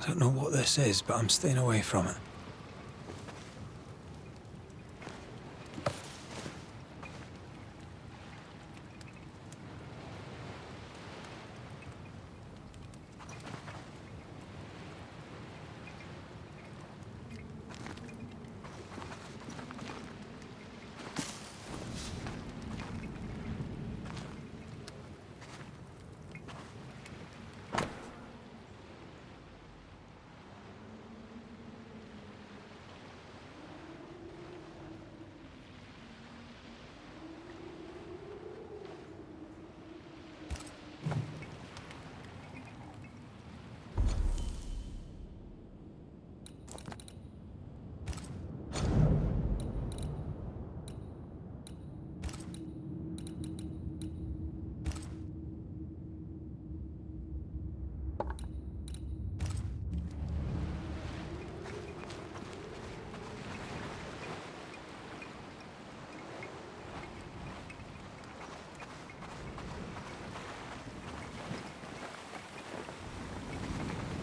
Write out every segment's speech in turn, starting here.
I don't know what this is, but I'm staying away from it.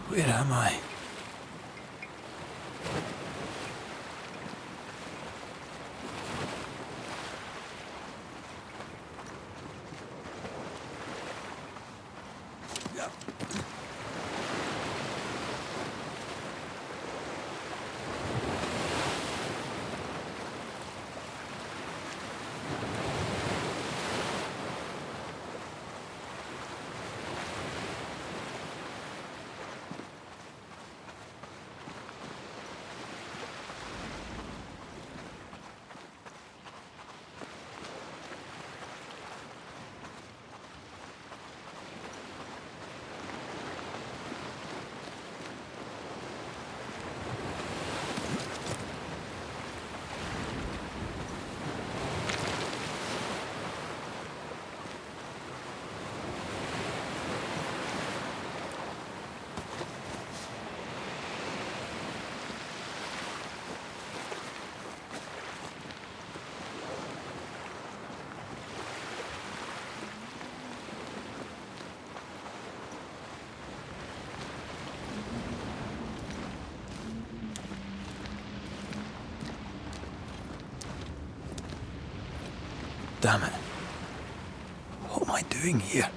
Where am I? Damn it. What am I doing here?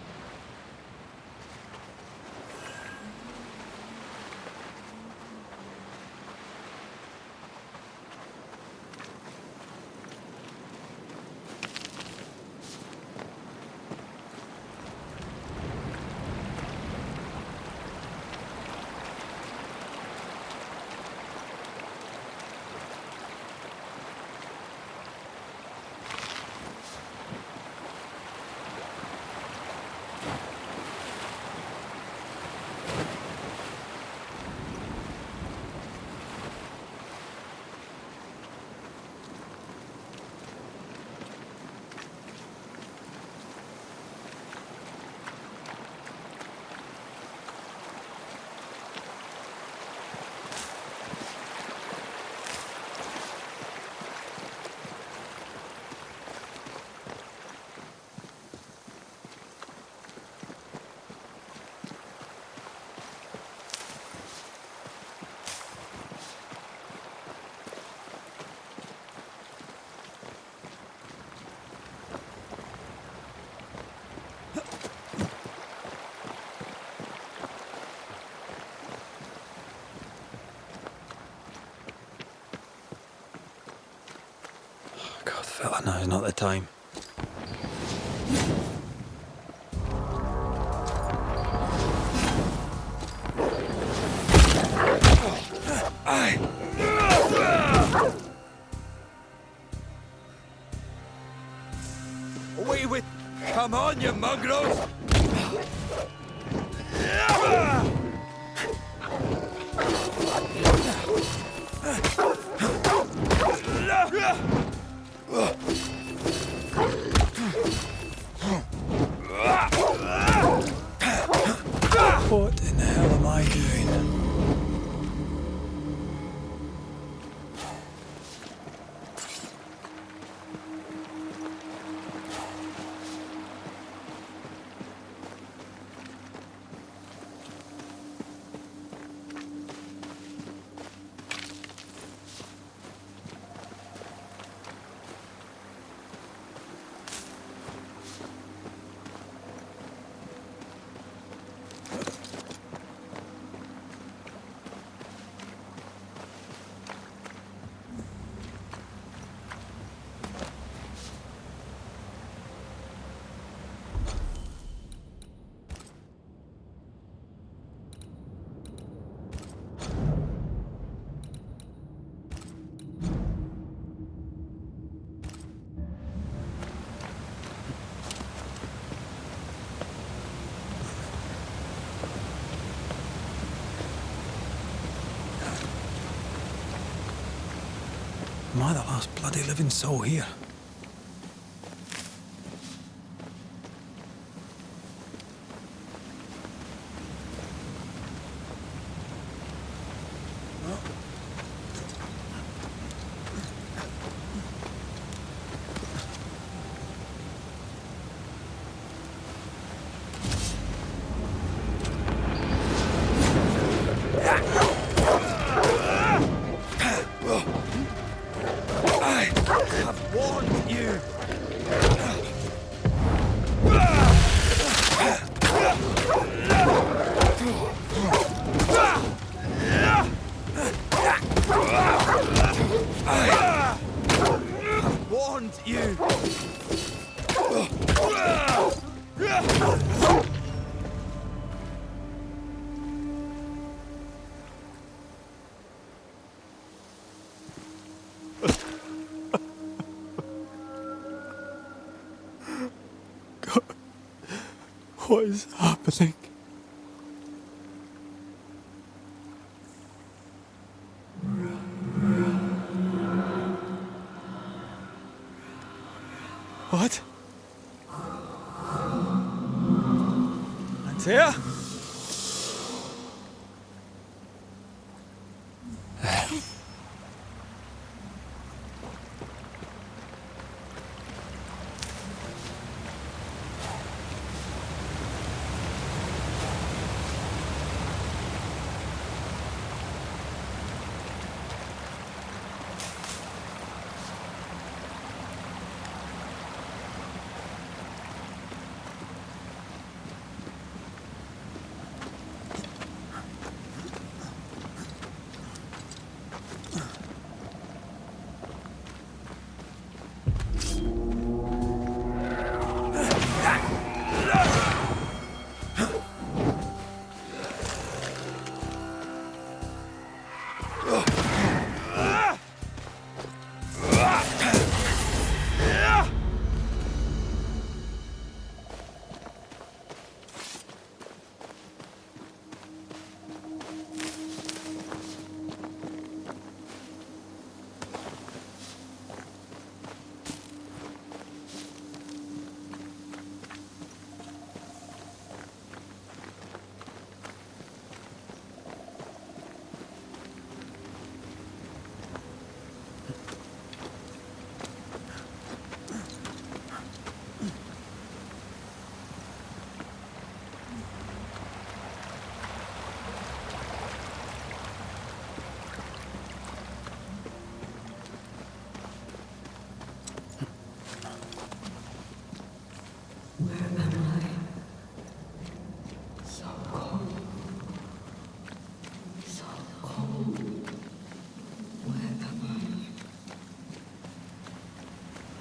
God, fella, now's not the time. Away with... Come on, you mongrels! What in the hell am I doing? Am I the last bloody living soul here? What is happening? What? Antea?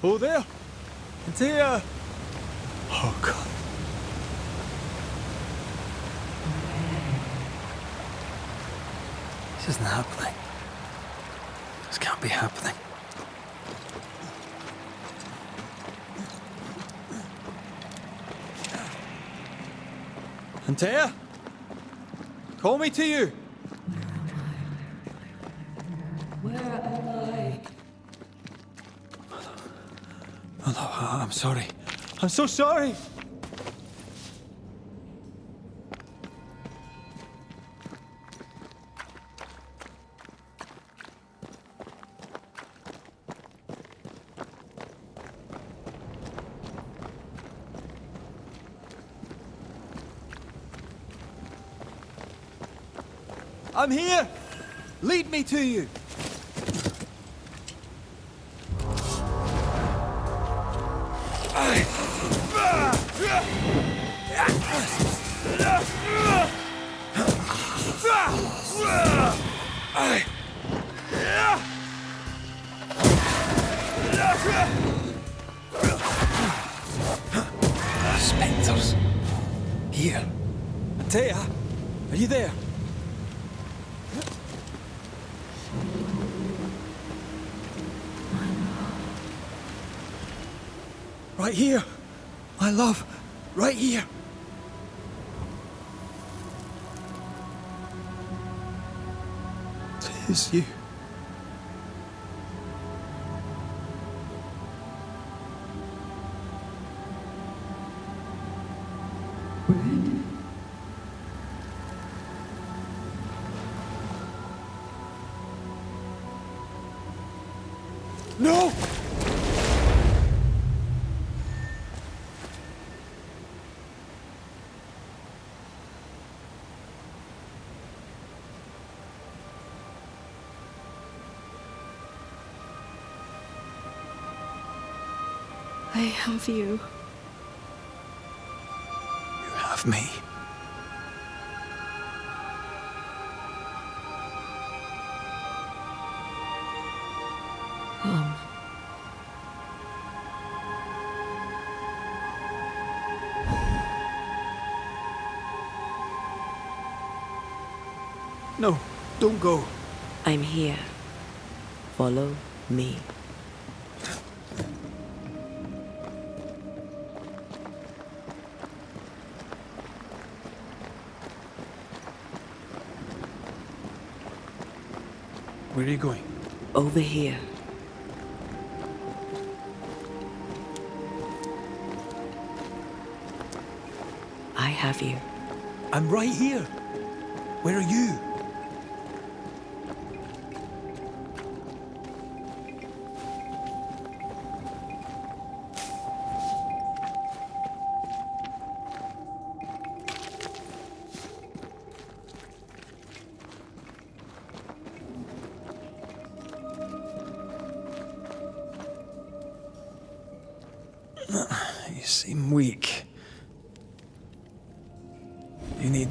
Oh, there! Antea! Oh, God. This isn't happening. This can't be happening. Antea? Call me to you! Where am I? Oh, no, I'm sorry. I'm so sorry! I'm here! Lead me to you! Spectres. Here. Antea, are you there? Right here. My love. Right here. It is you. Bread? No! I have you. You have me. Come. No, don't go. I'm here. Follow me. Where are you going? Over here. I have you. I'm right here. Where are you? You seem weak. You need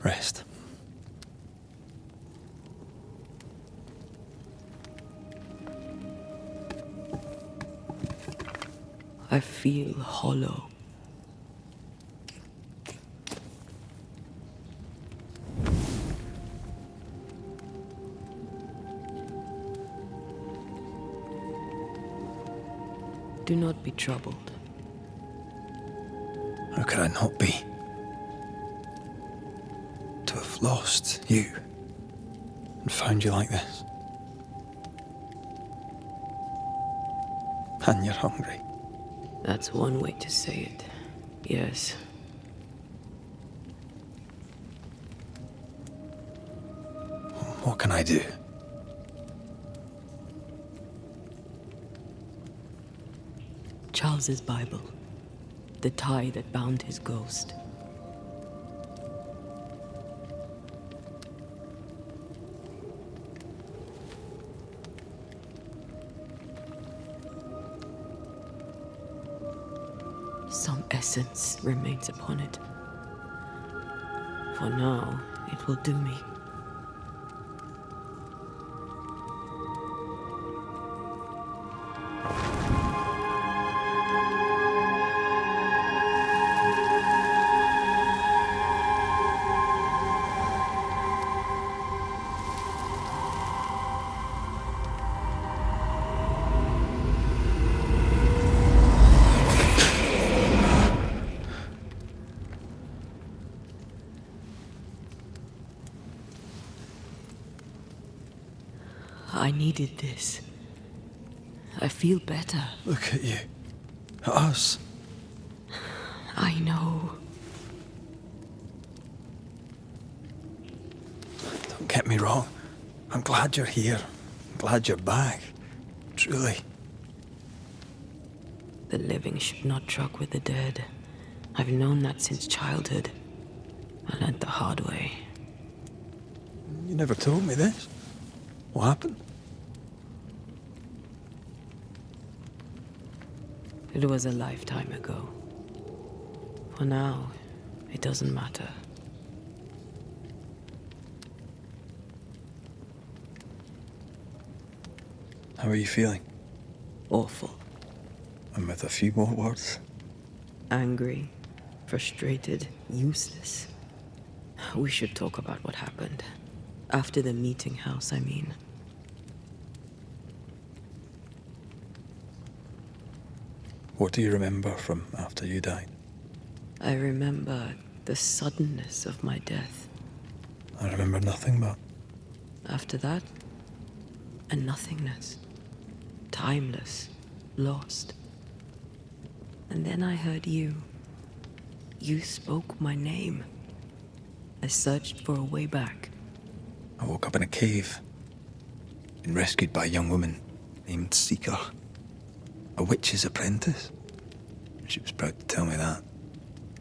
rest. I feel hollow. Do not be troubled. How could I not be? To have lost you and found you like this. And you're hungry. That's one way to say it. Yes. What can I do? Charles's Bible. The tie that bound his ghost. Some essence remains upon it. For now, it will do me. I needed this. I feel better. Look at you. At us. I know. Don't get me wrong. I'm glad you're here. I'm glad you're back. Truly. The living should not truck with the dead. I've known that since childhood. I learned the hard way. You never told me this. What happened? It was a lifetime ago. For now, it doesn't matter. How are you feeling? Awful. And with a few more words? Angry, frustrated, useless. We should talk about what happened. After the meeting house, I mean. What do you remember from after you died? I remember the suddenness of my death. I remember nothing but... After that, a nothingness. Timeless, lost. And then I heard you. You spoke my name. I searched for a way back. I woke up in a cave. Been rescued by a young woman named Seeker. A witch's apprentice. She was proud to tell me that.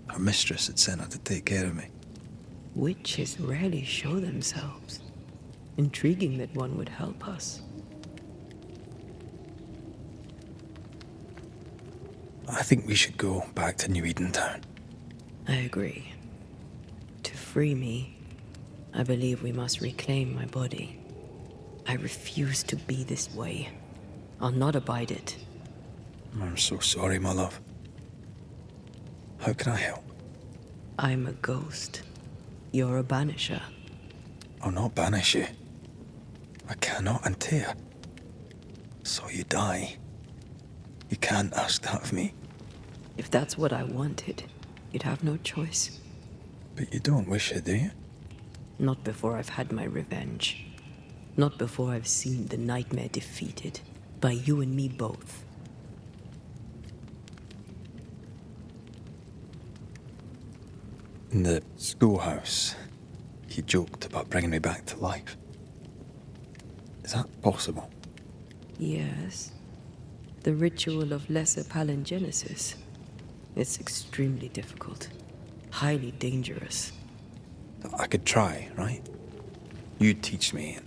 Her mistress had sent her to take care of me. Witches rarely show themselves. Intriguing that one would help us. I think we should go back to New Eden Town. I agree. To free me, I believe we must reclaim my body. I refuse to be this way. I'll not abide it. I'm so sorry, my love. How can I help? I'm a ghost. You're a banisher. I'll not banish you. I cannot, Antea. So you die. You can't ask that of me. If that's what I wanted, you'd have no choice. But you don't wish it, do you? Not before I've had my revenge. Not before I've seen the nightmare defeated. By you and me both. In the schoolhouse, you joked about bringing me back to life. Is that possible? Yes. The ritual of lesser palingenesis. It's extremely difficult. Highly dangerous. I could try, right? You'd teach me and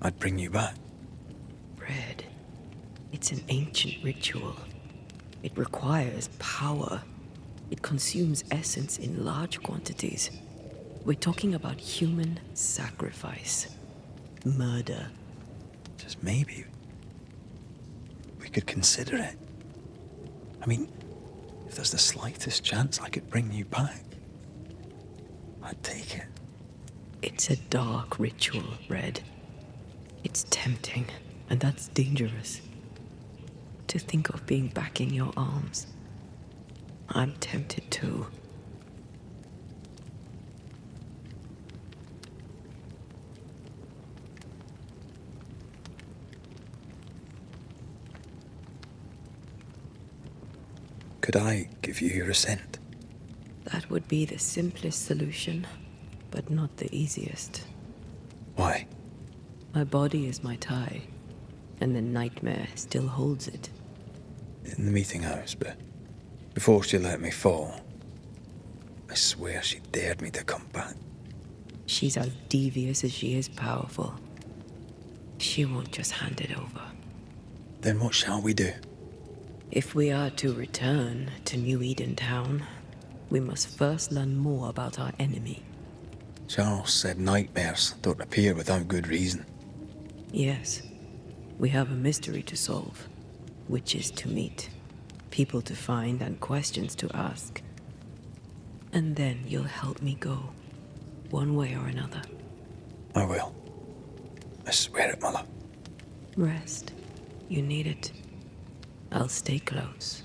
I'd bring you back. Red. It's an ancient ritual. It requires power. It consumes essence in large quantities. We're talking about human sacrifice. Murder. Just maybe we could consider it. I mean, if there's the slightest chance I could bring you back, I'd take it. It's a dark ritual, Red. It's tempting, and that's dangerous. To think of being back in your arms. I'm tempted too. Could I give you your assent? That would be the simplest solution, but not the easiest. Why? My body is my tie, and the nightmare still holds it. In the meeting house, but before she let me fall, I swear she dared me to come back. She's as devious as she is powerful. She won't just hand it over. Then what shall we do? If we are to return to New Eden Town, we must first learn more about our enemy. Charles said nightmares don't appear without good reason. Yes, we have a mystery to solve, witches to meet, people to find, and questions to ask. And then you'll help me go, one way or another. I will. I swear it, Mother. Rest. You need it. I'll stay close.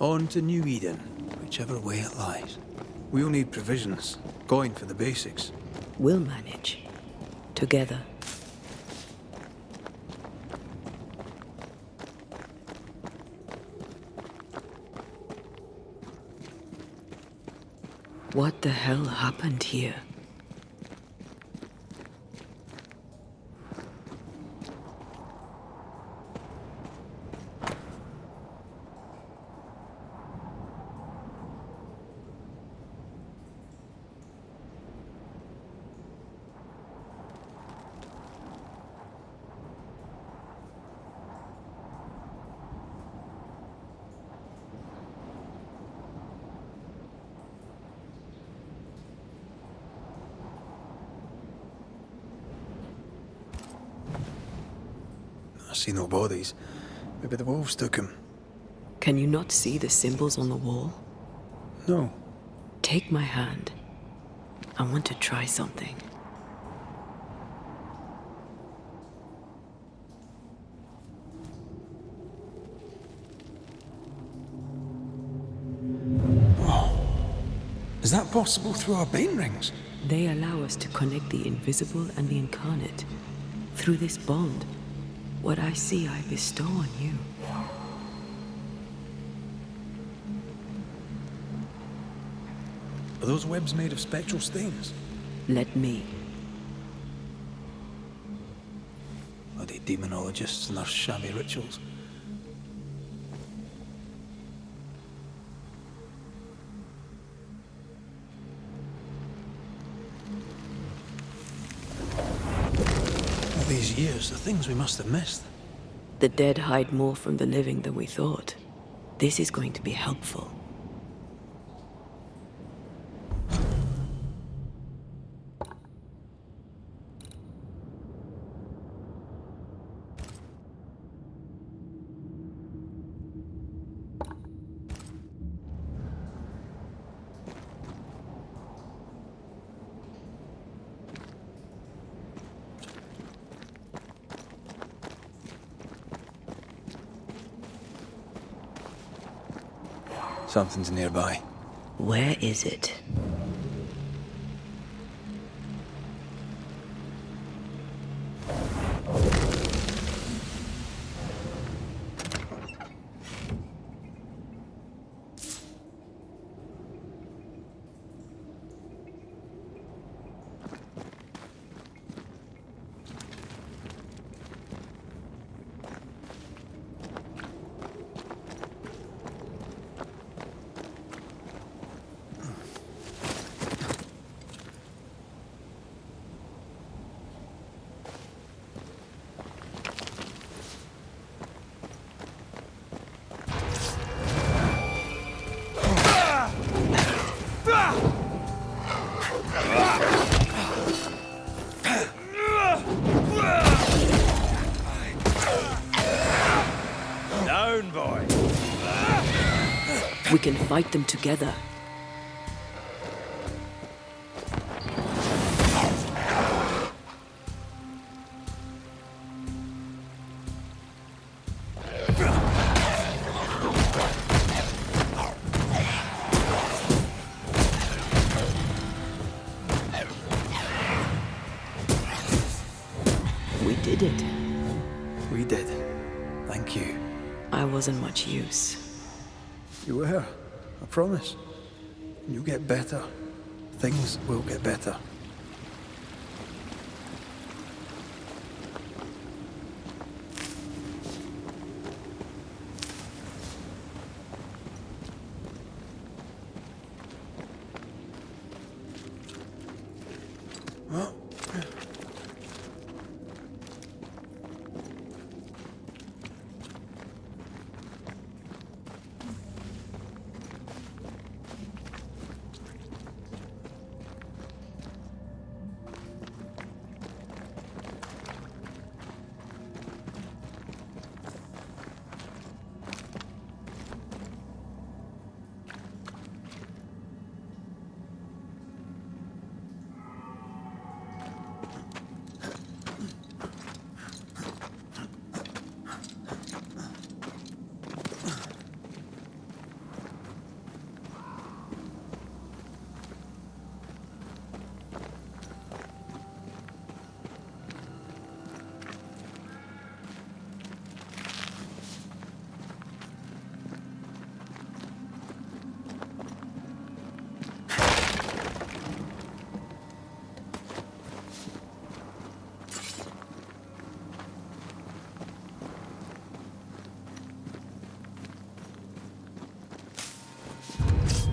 On to New Eden, whichever way it lies. We'll need provisions, coin for the basics. We'll manage. Together. What the hell happened here? I see no bodies. Maybe the wolves took him. Can you not see the symbols on the wall? No. Take my hand. I want to try something. Is that possible through our bane rings? They allow us to connect the invisible and the incarnate. Through this bond, what I see I bestow on you. Are those webs made of spectral stains? Let me. Bloody demonologists and their shabby rituals. All these years, the things we must have missed. The dead hide more from the living than we thought. This is going to be helpful. Something's nearby. Where is it? Down, boy. We can fight them together. We did it. We did. Thank you. I wasn't much use. You were. I promise. You'll get better. Things will get better. Well,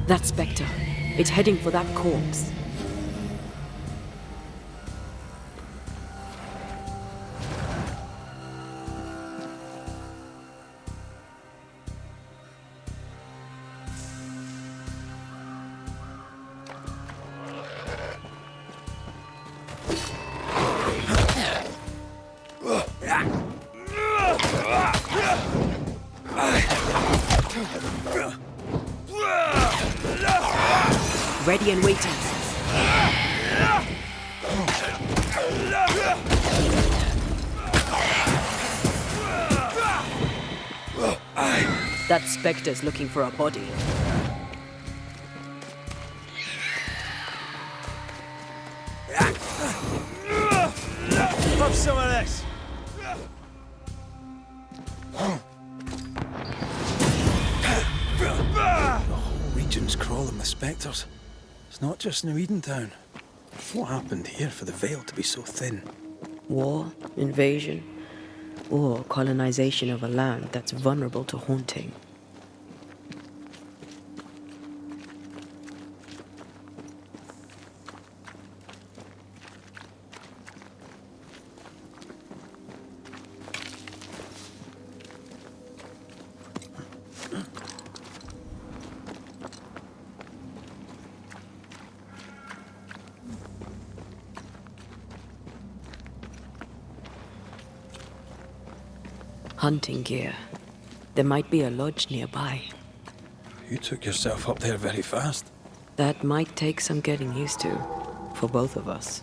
That spectre. It's heading for that corpse. Ready and waiting. That spectre's looking for a body. Have some of this. Region's crawling with spectres. It's not just New Edentown. What happened here for the veil to be so thin? War, invasion, or colonization of a land that's vulnerable to haunting. Hunting gear. There might be a lodge nearby. You took yourself up there very fast. That might take some getting used to, for both of us.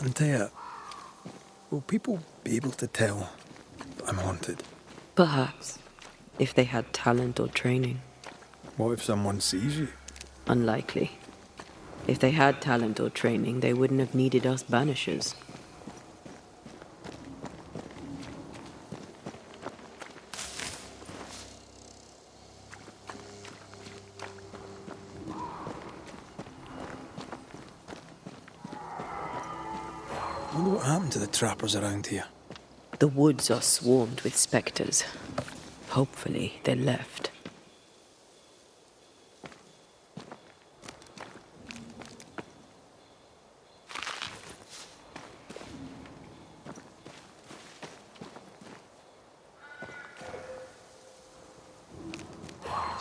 Antea, will people be able to tell that I'm haunted? Perhaps, if they had talent or training. What if someone sees you? Unlikely. If they had talent or training, they wouldn't have needed us Banishers. I wonder what happened to the trappers around here. The woods are swarmed with spectres. Hopefully, they left.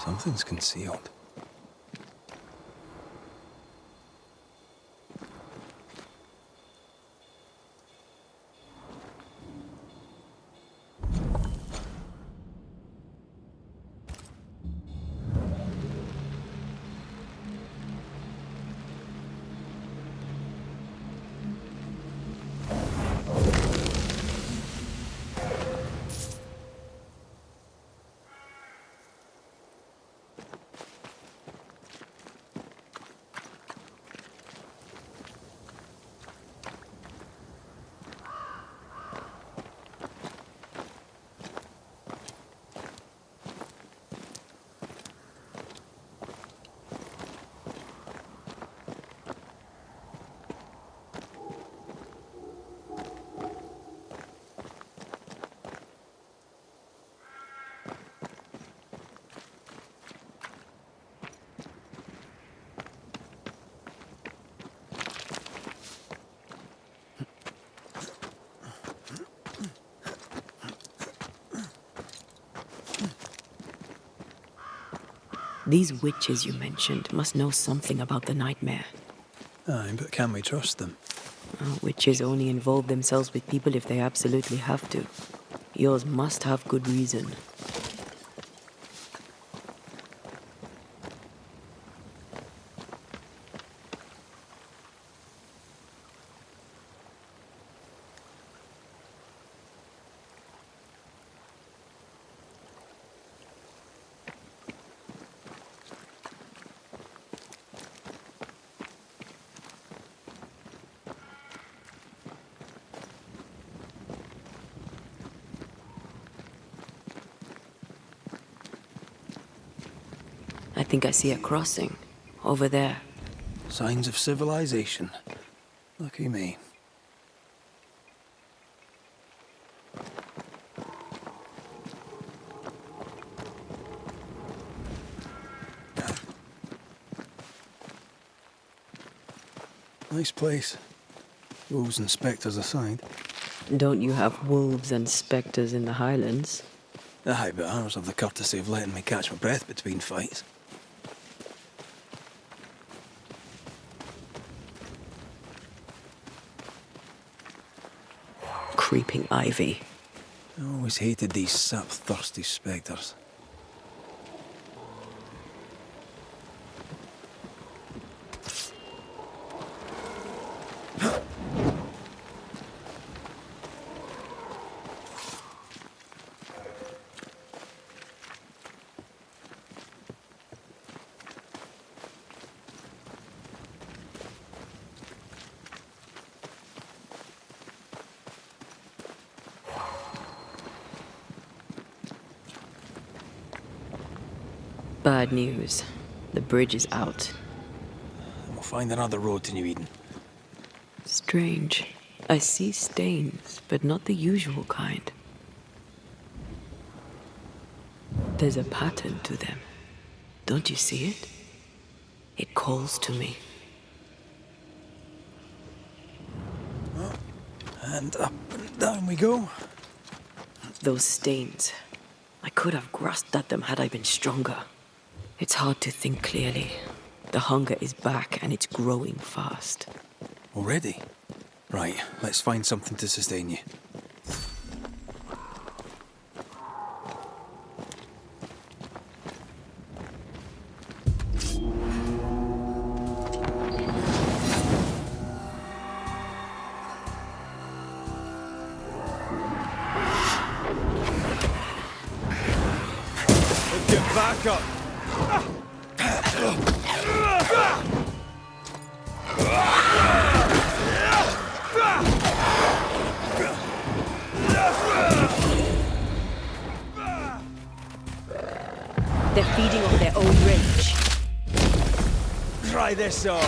Something's concealed. These witches you mentioned must know something about the nightmare. Aye, but can we trust them? Witches only involve themselves with people if they absolutely have to. Yours must have good reason. think I see a crossing. Over there. Signs of civilization. Lucky me. Nice place. Wolves and spectres aside. Don't you have wolves and spectres in the Highlands? Aye, but ours have the courtesy of letting me catch my breath between fights. Creeping ivy. I always hated these sap-thirsty spectres. Bad news. The bridge is out. And we'll find another road to New Eden. Strange. I see stains, but not the usual kind. There's a pattern to them. Don't you see it? It calls to me. And up and down we go. Those stains. I could have grasped at them had I been stronger. It's hard to think clearly. The hunger is back and it's growing fast. Already? Right, let's find something to sustain you. Get back up! They're feeding off their own rage. Try this on!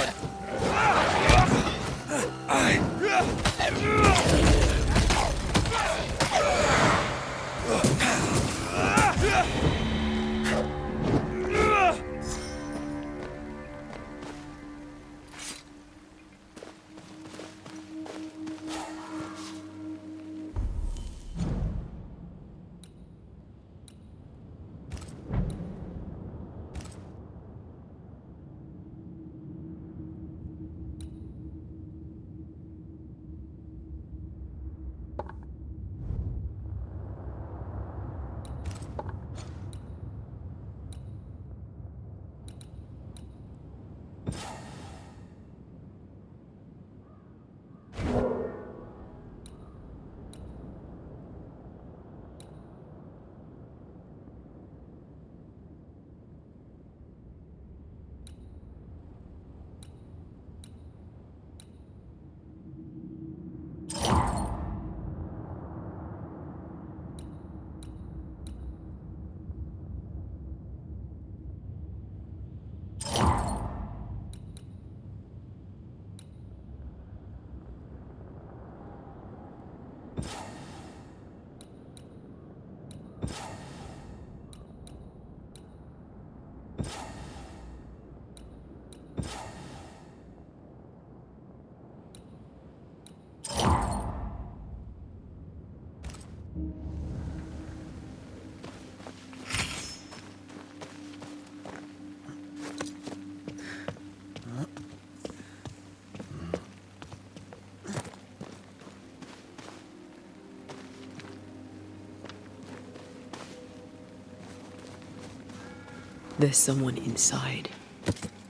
There's someone inside.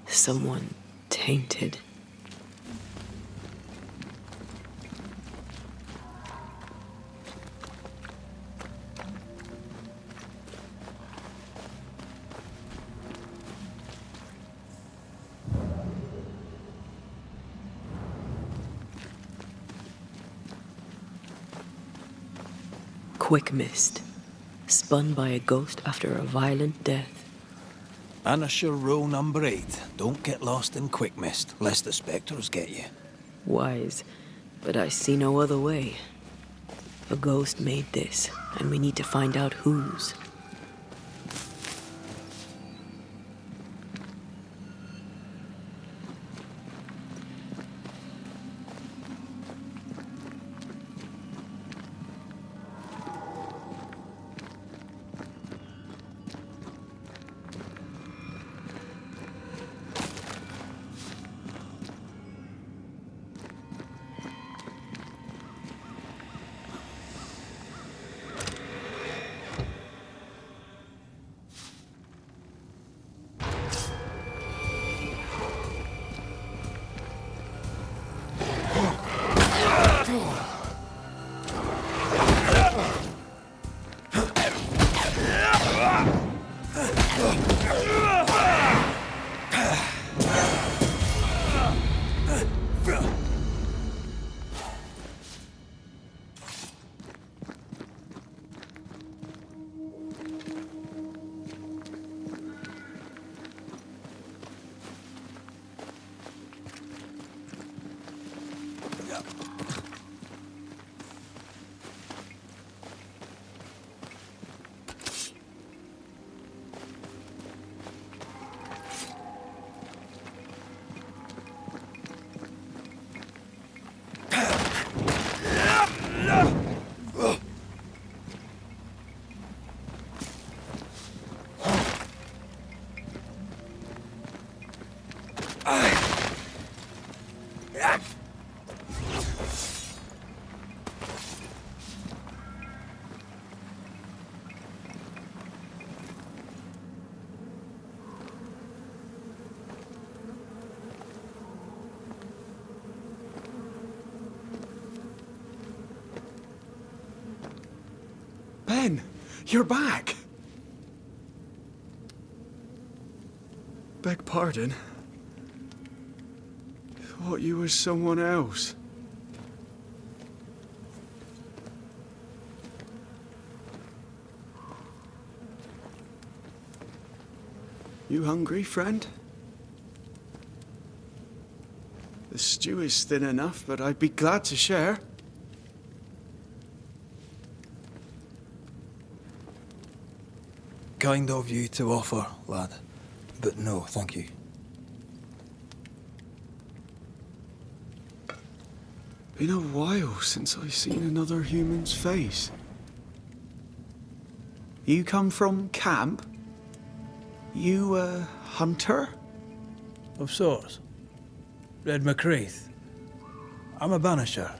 Someone tainted. Quick mist, spun by a ghost after a violent death. Banisher rule number 8. Don't get lost in quick mist, lest the spectres get you. Wise, but I see no other way. A ghost made this, and we need to find out whose. Ben, you're back! Beg pardon? Thought you was someone else. You hungry, friend? The stew is thin enough, but I'd be glad to share. Kind of you to offer, lad. But no, thank you. Been a while since I've seen another human's face. You come from camp? You a hunter? Of sorts. Red McCraith. I'm a banisher.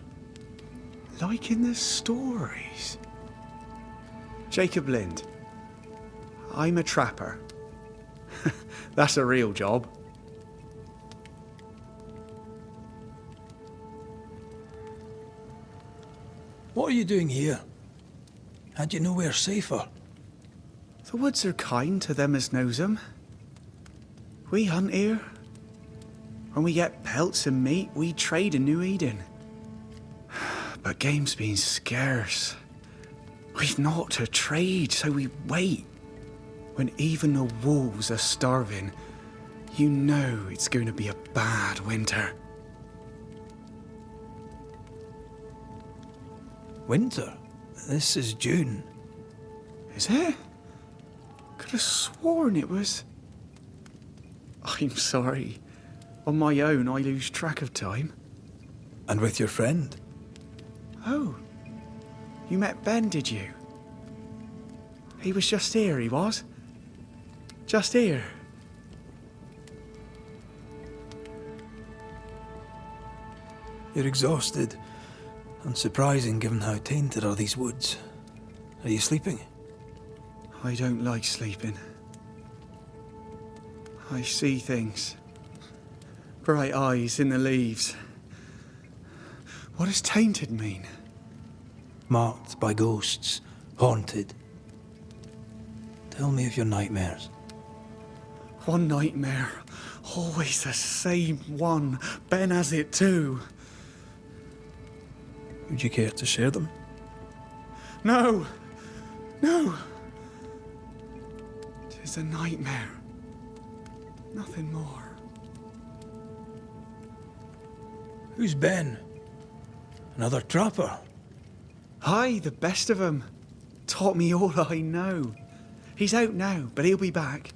Like in the stories. Jacob Lind. I'm a trapper. That's a real job. What are you doing here? Had you nowhere safer? The woods are kind to them as knows 'em. We hunt here. When we get pelts and meat, we trade in New Eden. But game's been scarce. We've naught to trade, so we wait. When even the wolves are starving, you know it's going to be a bad winter. Winter? This is June. Is it? Could have sworn it was... I'm sorry. On my own, I lose track of time. And with your friend? Oh. You met Ben, did you? He was just here, he was. Just here. You're exhausted. Unsurprising given how tainted are these woods. Are you sleeping? I don't like sleeping. I see things. Bright eyes in the leaves. What does tainted mean? Marked by ghosts. Haunted. Tell me of your nightmares. One nightmare. Always the same one. Ben has it too. Would you care to share them? No! No! 'Tis a nightmare. Nothing more. Who's Ben? Another trapper? Aye, the best of 'em. Taught me all I know. He's out now, but he'll be back.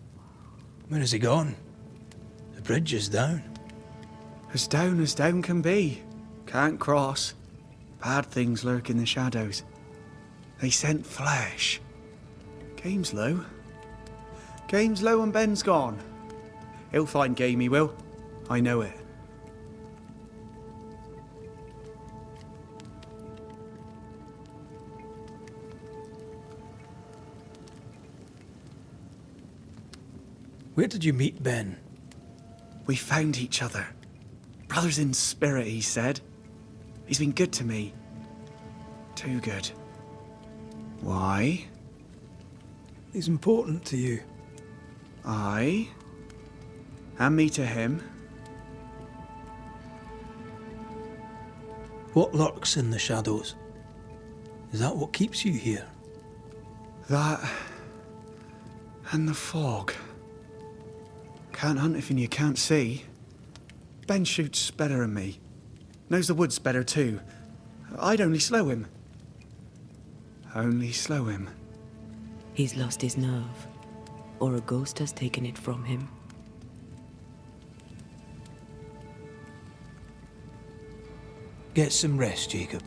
Where has he gone? The bridge is down. As down can be. Can't cross. Bad things lurk in the shadows. They scent flesh. Game's low. Game's low and Ben's gone. He'll find game, he will. I know it. Where did you meet Ben? We found each other. Brothers in spirit, he said. He's been good to me. Too good. Why? He's important to you. I? And me to him. What lurks in the shadows? Is that what keeps you here? That... and the fog. Can't hunt if you can't see. Ben shoots better than me. Knows the woods better too. I'd only slow him. Only slow him. He's lost his nerve, or a ghost has taken it from him. Get some rest, Jacob.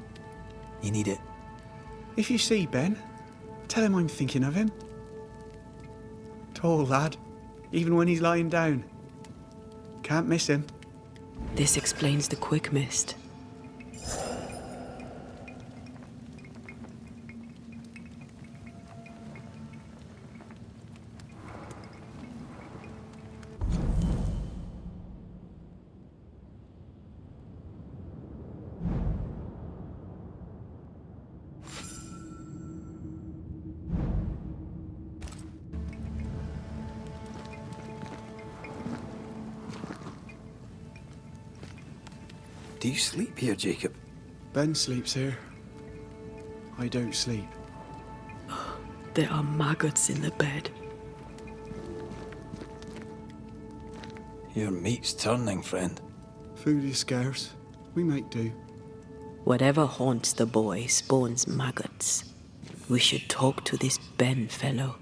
You need it. If you see Ben, tell him I'm thinking of him. Tall lad, even when he's lying down. Can't miss him. This explains the quick mist. Do you sleep here, Jacob? Ben sleeps here. I don't sleep. There are maggots in the bed. Your meat's turning, friend. Food is scarce. We make do. Whatever haunts the boy spawns maggots. We should talk to this Ben fellow.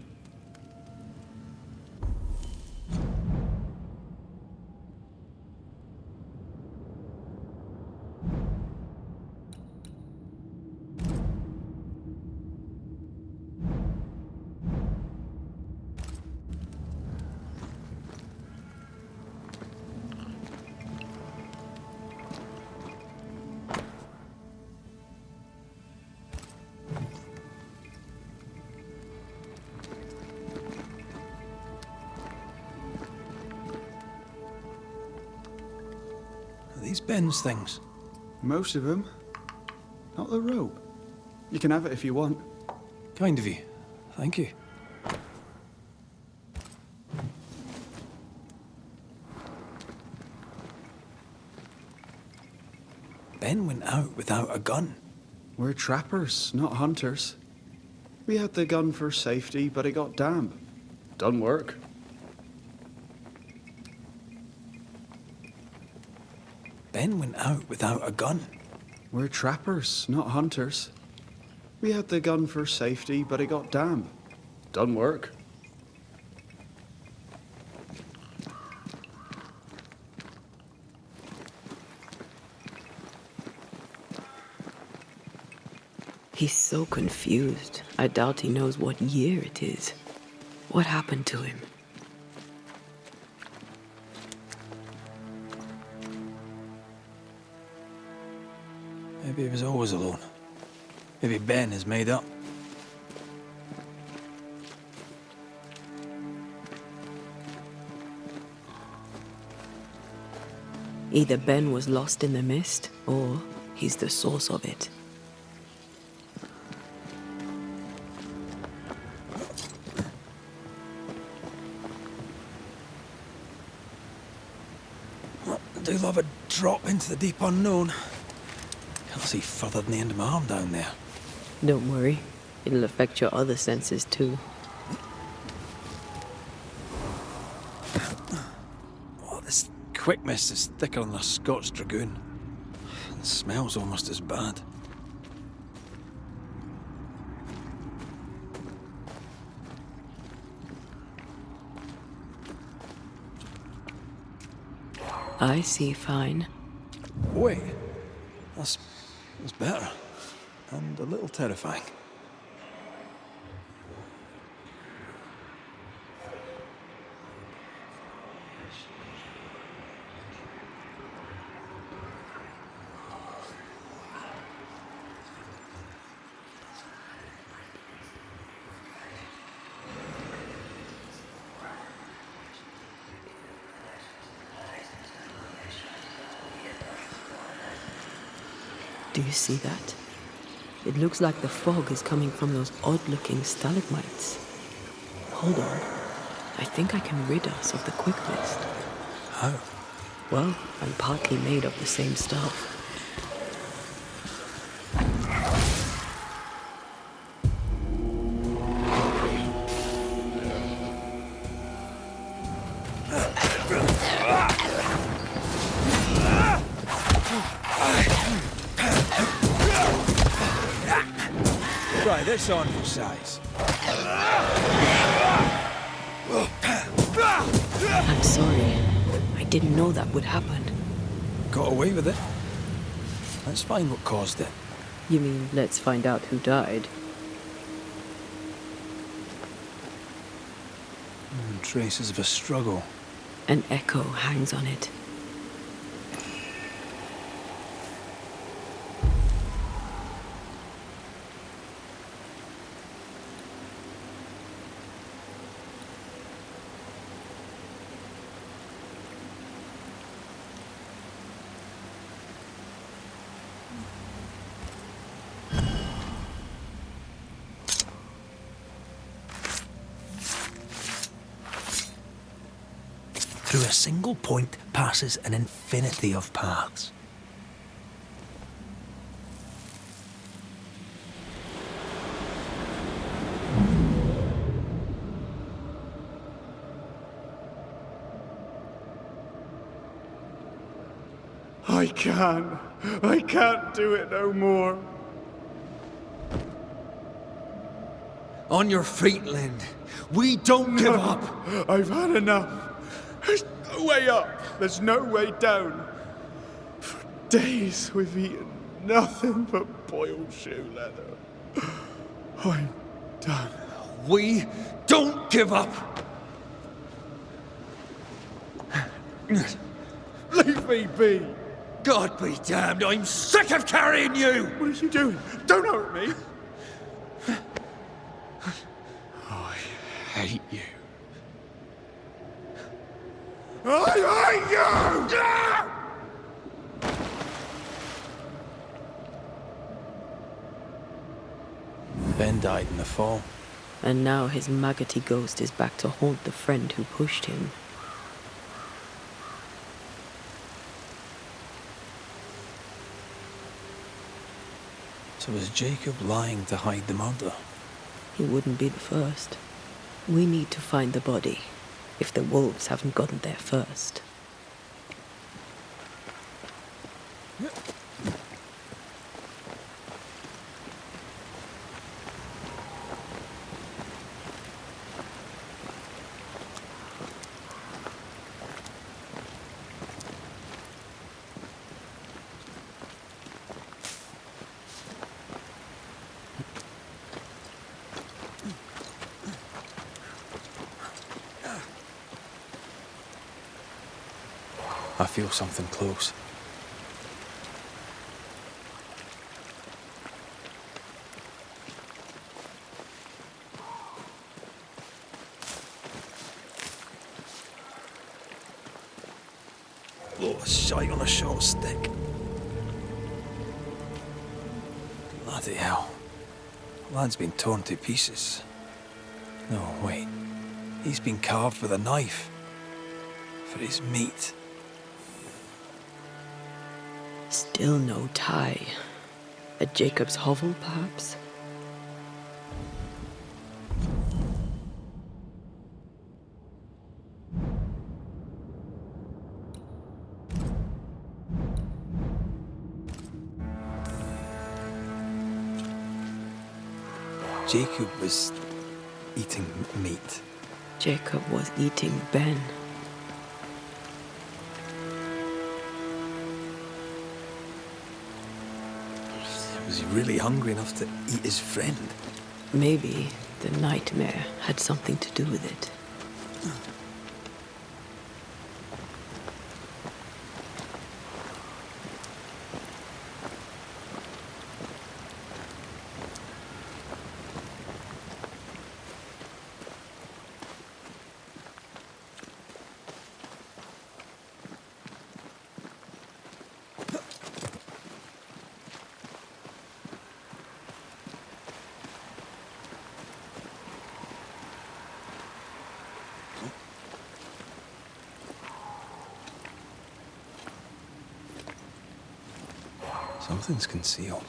Are these Ben's things? Most of them. Not the rope. You can have it if you want. Kind of you. Thank you. Ben went out without a gun. We're trappers, not hunters. We had the gun for safety, but it got damp. Done work. Ben went out without a gun. We're trappers, not hunters. We had the gun for safety, but it got damp. Done work. He's so confused. I doubt he knows what year it is. What happened to him? Maybe he was always alone. Maybe Ben is made up. Either Ben was lost in the mist, or he's the source of it. I do love a drop into the deep unknown. Can't see further than the end of my arm down there. Don't worry, it'll affect your other senses too. quick mist is thicker than a Scotch dragoon. The smell's almost as bad. I see fine. Wait, that's better. And a little terrifying. Do you see that? It looks like the fog is coming from those odd-looking stalagmites. Hold on. I think I can rid us of the quick mist. How? Well, I'm partly made of the same stuff. Try this on for size. I'm sorry. I didn't know that would happen. Got away with it. Let's find what caused it. You mean, let's find out who died? Traces of a struggle. An echo hangs on it. Through a single point passes an infinity of paths. I can't do it no more. On your feet, Lind. We don't give up. I've had enough. There's no way up. There's no way down. For days we've eaten nothing but boiled shoe leather. I'm done. We don't give up. Leave me be. God be damned, I'm sick of carrying you! What are you doing? Don't hurt me. I hate you. I hate you! Ben died in the fall. And now his maggoty ghost is back to haunt the friend who pushed him. So was Jacob lying to hide the murder? He wouldn't be the first. We need to find the body, if the wolves haven't gotten there first. I feel something close. Oh, a shite on a short stick. Bloody hell. Lad's been torn to pieces. No, wait. He's been carved with a knife. For his meat. Still no tie. At Jacob's hovel, perhaps? Jacob was eating meat. Jacob was eating Ben. Was he really hungry enough to eat his friend? Maybe the nightmare had something to do with it. Something's concealed.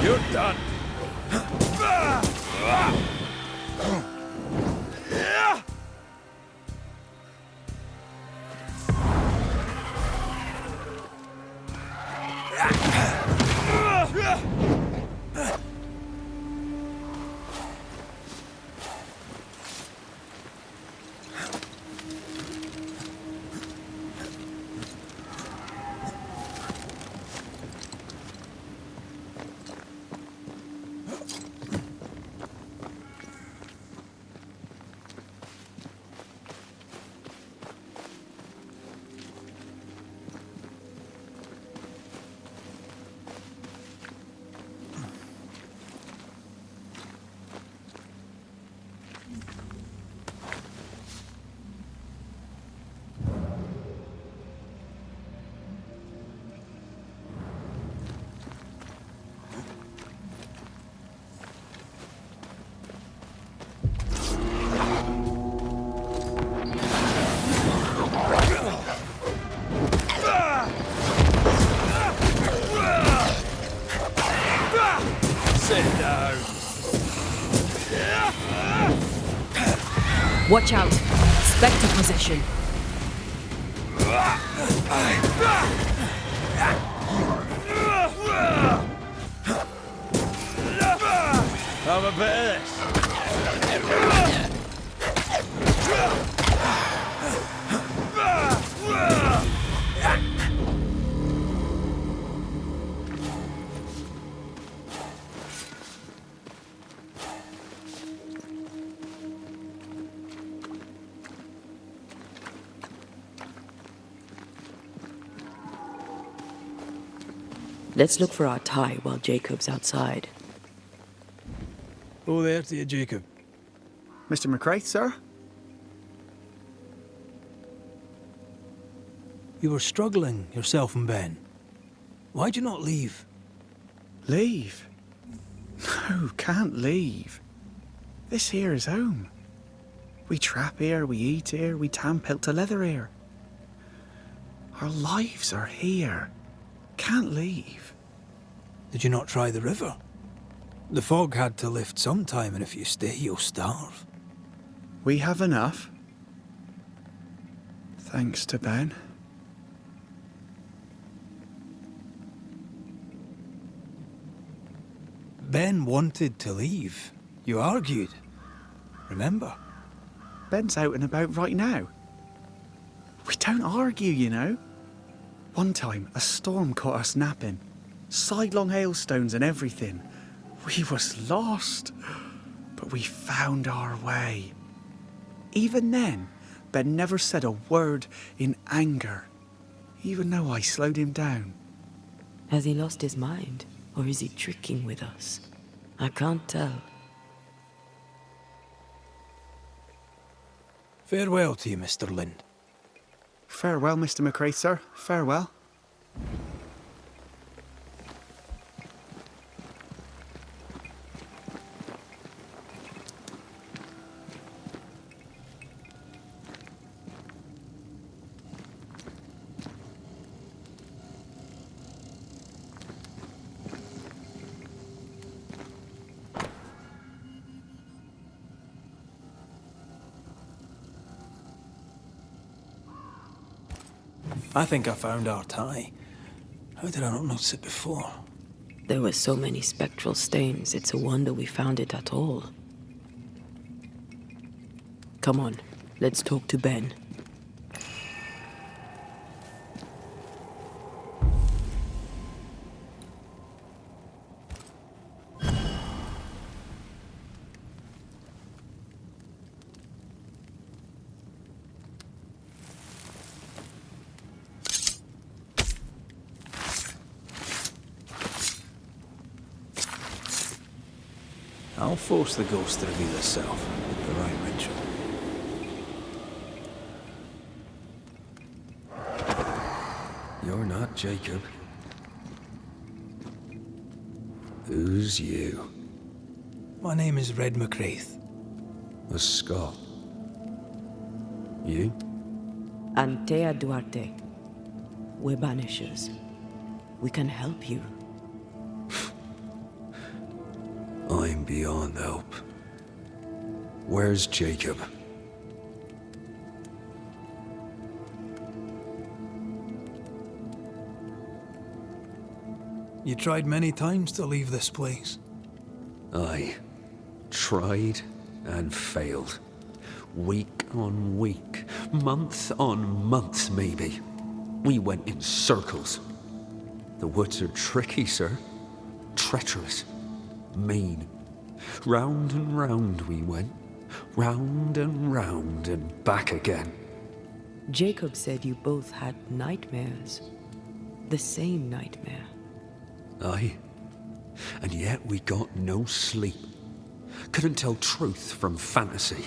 You're done. Watch out! Spectre possession. Have a bit of this. Let's look for our tie while Jacob's outside. Oh, there to you, Jacob. Mr. McCraith, sir? You were struggling, yourself and Ben. Why'd you not leave? Leave? No, can't leave. This here is home. We trap here, we eat here, we tan pelt to leather here. Our lives are here. Can't leave. Did you not try the river? The fog had to lift sometime, and if you stay, you'll starve. We have enough. Thanks to Ben. Ben wanted to leave. You argued. Remember? Ben's out and about right now. We don't argue, you know. One time, a storm caught us napping. Sidelong hailstones and everything. We was lost. But we found our way. Even then, Ben never said a word in anger, even though I slowed him down. Has he lost his mind? Or is he tricking with us? I can't tell. Farewell to you, Mr. Lind. Farewell, Mr. McCrae, sir. Farewell. I think I found our tie. How did I not notice it before? There were so many spectral stains, it's a wonder we found it at all. Come on, let's talk to Ben. I'll force the ghost to reveal itself with the right ritual. You're not Jacob. Who's you? My name is Red McCraith. A Scot. You? Antea Duarte. We're Banishers. We can help you. I'm beyond help. Where's Jacob? You tried many times to leave this place. I tried and failed. Week on week, month on month maybe. We went in circles. The woods are tricky, sir. Treacherous. Mean. Round and round we went. Round and back again. Jacob said you both had nightmares. The same nightmare. Aye. And yet we got no sleep. Couldn't tell truth from fantasy.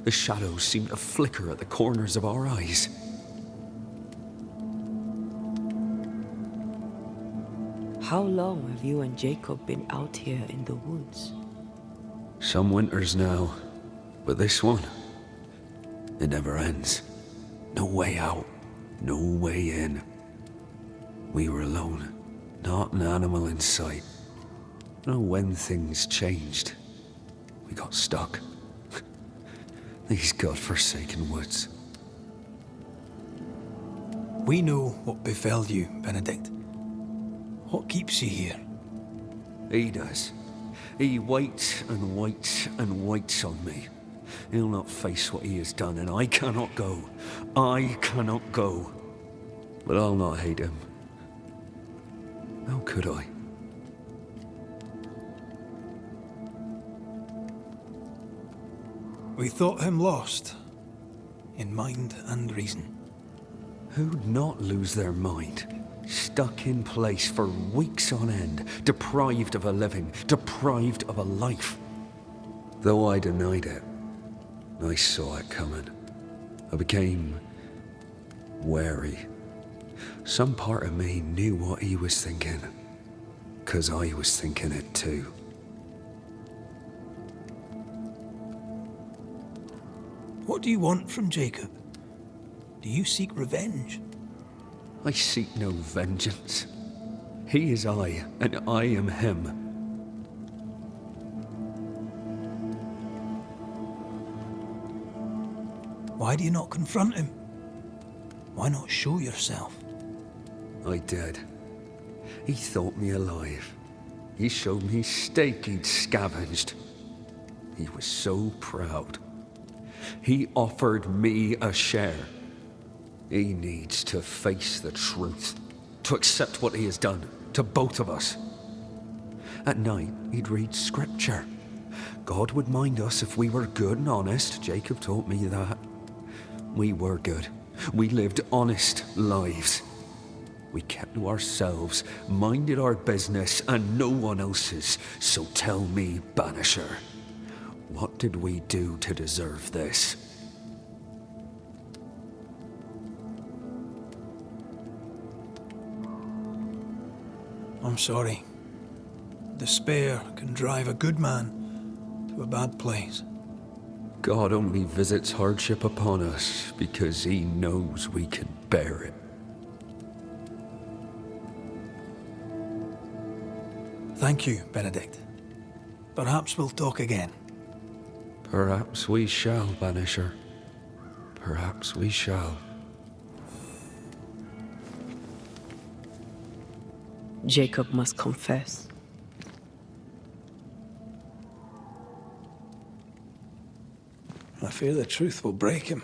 The shadows seemed to flicker at the corners of our eyes. How long have you and Jacob been out here in the woods? Some winters now, but this one, it never ends. No way out, no way in. We were alone, not an animal in sight. Know when things changed. We got stuck. These godforsaken woods. We know what befell you, Benedict. What keeps you here? He does. He waits and waits and waits on me. He'll not face what he has done, and I cannot go. I cannot go. But I'll not hate him. How could I? We thought him lost, in mind and reason. Who'd not lose their mind? Stuck in place for weeks on end, deprived of a living, deprived of a life. Though I denied it, I saw it coming. I became wary. Some part of me knew what he was thinking, 'cause I was thinking it too. What do you want from Jacob? Do you seek revenge? I seek no vengeance. He is I, and I am him. Why do you not confront him? Why not show yourself? I did. He thought me alive. He showed me steak he'd scavenged. He was so proud. He offered me a share. He needs to face the truth, to accept what he has done to both of us. At night, he'd read scripture. God would mind us if we were good and honest. Jacob taught me that. We were good. We lived honest lives. We kept to ourselves, minded our business and no one else's. So tell me, Banisher, what did we do to deserve this? I'm sorry. Despair can drive a good man to a bad place. God only visits hardship upon us because he knows we can bear it. Thank you, Benedict. Perhaps we'll talk again. Perhaps we shall, Banisher. Perhaps we shall. Jacob must confess. I fear the truth will break him.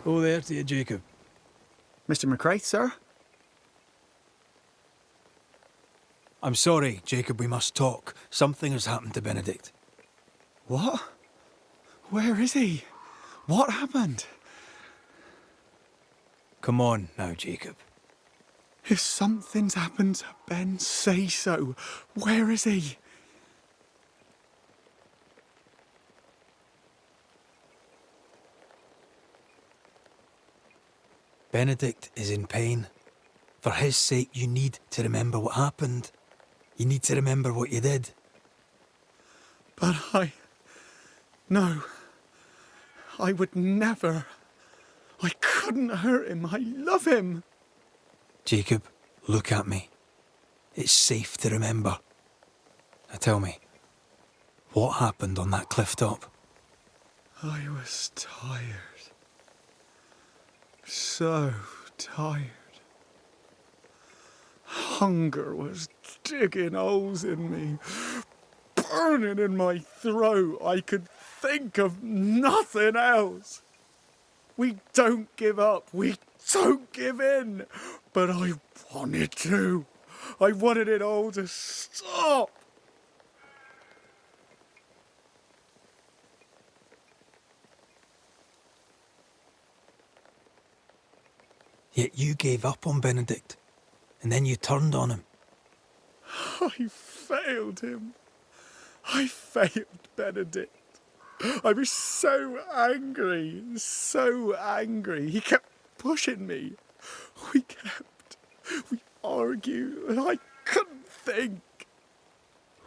Oh, there to you, Jacob. Mr. McCraith, sir? I'm sorry, Jacob, we must talk. Something has happened to Benedict. What? Where is he? What happened? Come on now, Jacob. If something's happened to Ben, say so. Where is he? Benedict is in pain. For his sake, you need to remember what happened. You need to remember what you did. But No. I would never. I couldn't hurt him. I love him. Jacob, look at me. It's safe to remember. Now tell me, what happened on that cliff top? I was tired. So tired. Hunger was digging holes in me, burning in my throat. I could think of nothing else. We don't give up. We don't give in. But I wanted to. I wanted it all to stop. Yet you gave up on Benedict, and then you turned on him. I failed him. I failed Benedict. I was so angry, so angry. He kept pushing me. We argued, and I couldn't think.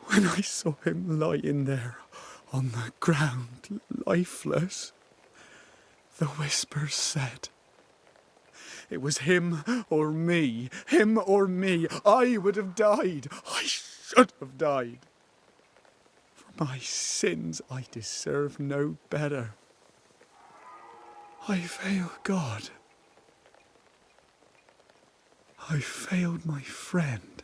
When I saw him lying there on the ground, lifeless, the whispers said, it was him or me, him or me. I would have died. I should have died. For my sins, I deserve no better. I failed God. I failed my friend.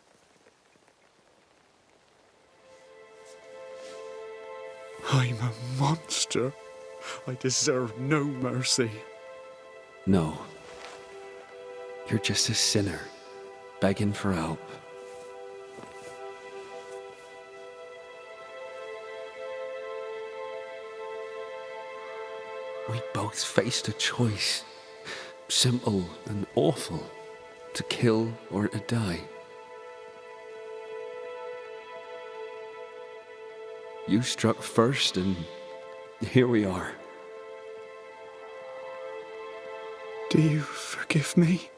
I'm a monster. I deserve no mercy. No. You're just a sinner, begging for help. We both faced a choice, simple and awful, to kill or to die. You struck first, and here we are. Do you forgive me?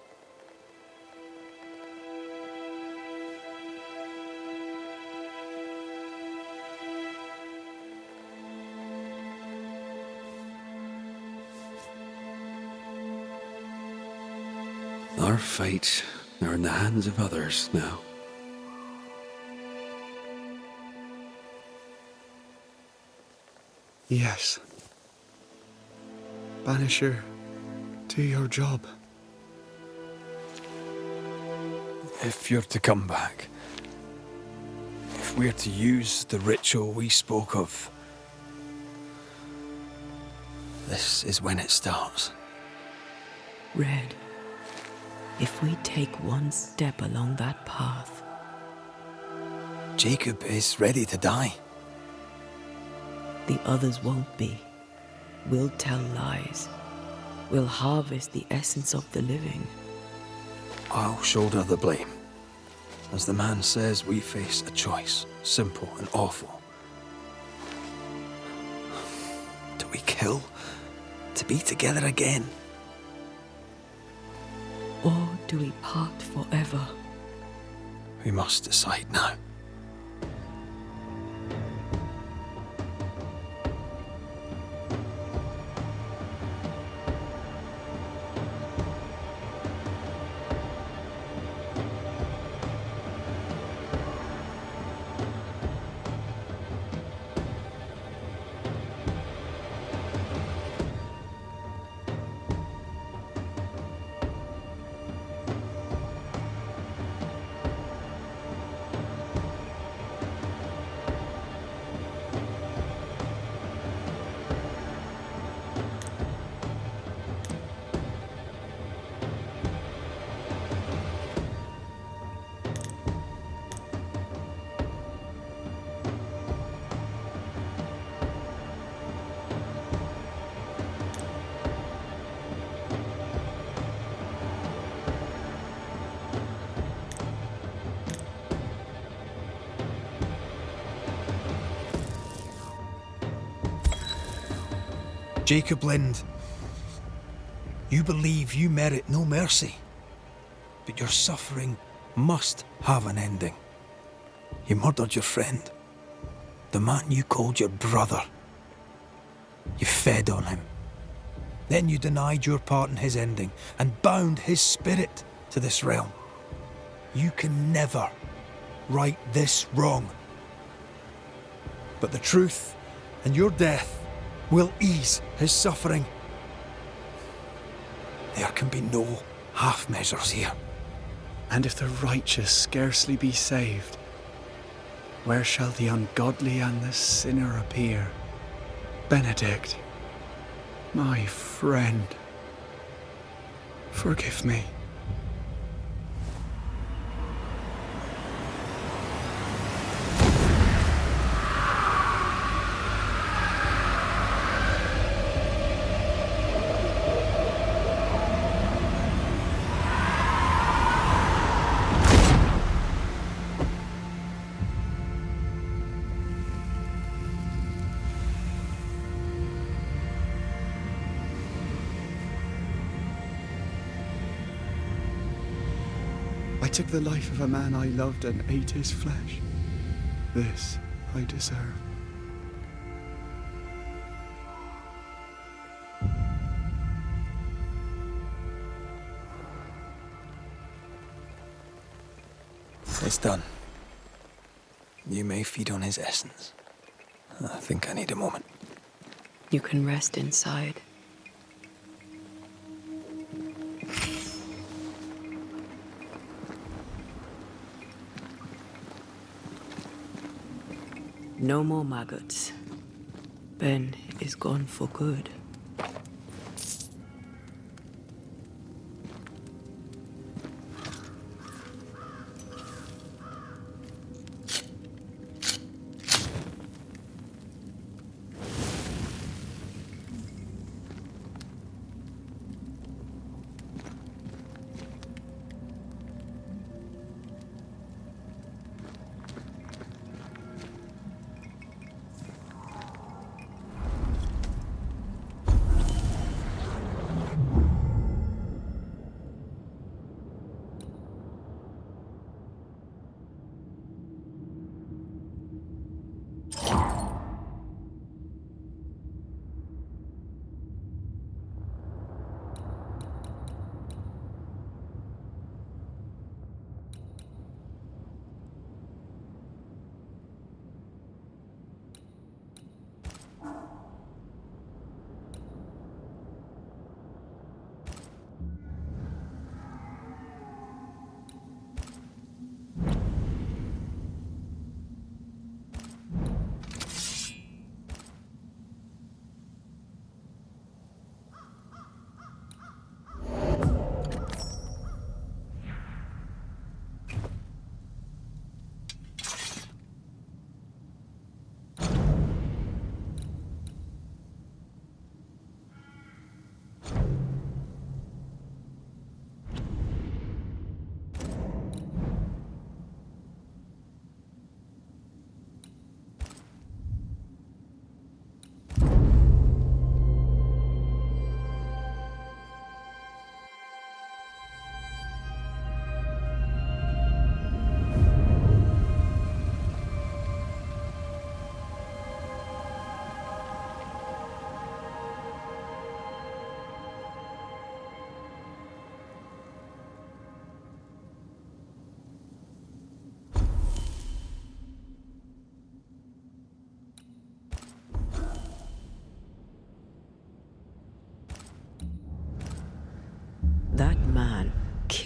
Our fates are in the hands of others now. Yes. Banisher, do your job. If you're to come back, if we're to use the ritual we spoke of, this is when it starts. Red, if we take one step along that path, Jacob is ready to die. the others won't be. We'll tell lies. We'll harvest the essence of the living. I'll shoulder the blame. As the man says, we face a choice, simple and awful. Do we kill to be together again? Or do we part forever? We must decide now. Jacob Lind, you believe you merit no mercy, but your suffering must have an ending. You murdered your friend, the man you called your brother. You fed on him. Then you denied your part in his ending and bound his spirit to this realm. You can never right this wrong. But the truth and your death will ease his suffering. There can be no half measures here. And if the righteous scarcely be saved, where shall the ungodly and the sinner appear? Benedict, my friend, forgive me. I took the life of a man I loved and ate his flesh. This I deserve. It's done. You may feed on his essence. I think I need a moment. You can rest inside. No more maggots. Ben is gone for good.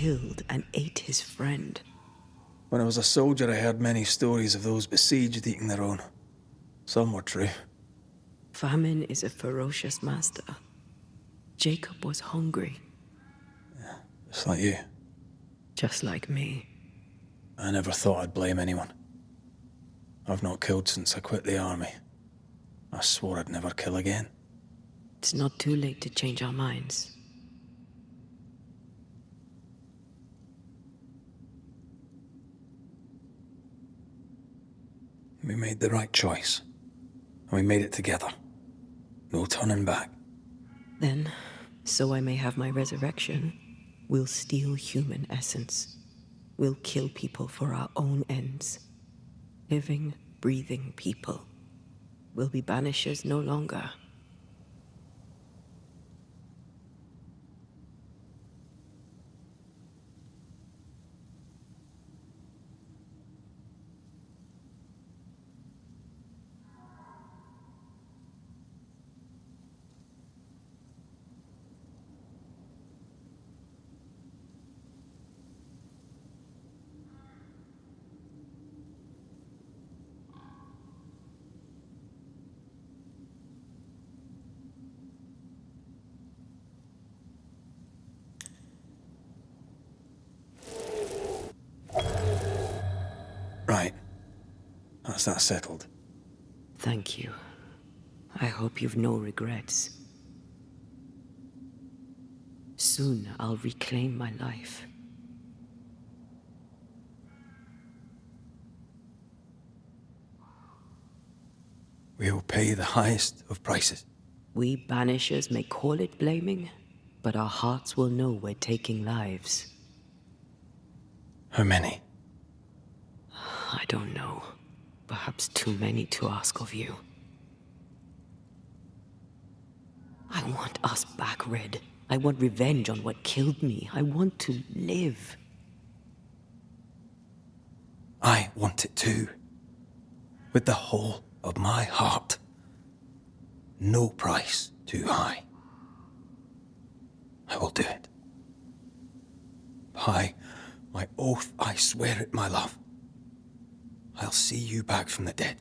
killed and ate his friend. When I was a soldier, I heard many stories of those besieged eating their own. Some were true. Famine is a ferocious master. Jacob was hungry. Just like you. Just like me. I never thought I'd blame anyone. I've not killed since I quit the army. I swore I'd never kill again. It's not too late to change our minds. We made the right choice. And we made it together. No turning back. Then, so I may have my resurrection, we'll steal human essence. We'll kill people for our own ends. Living, breathing people. We'll be banishers no longer. Right. That's that settled. Thank you. I hope you've no regrets. Soon I'll reclaim my life. We'll pay the highest of prices. We banishers may call it blaming, but our hearts will know we're taking lives. How many? I don't know. Perhaps too many to ask of you. I want us back, Red. I want revenge on what killed me. I want to live. I want it too. With the whole of my heart. No price too high. I will do it. By my oath, I swear it, my love. I'll see you back from the dead.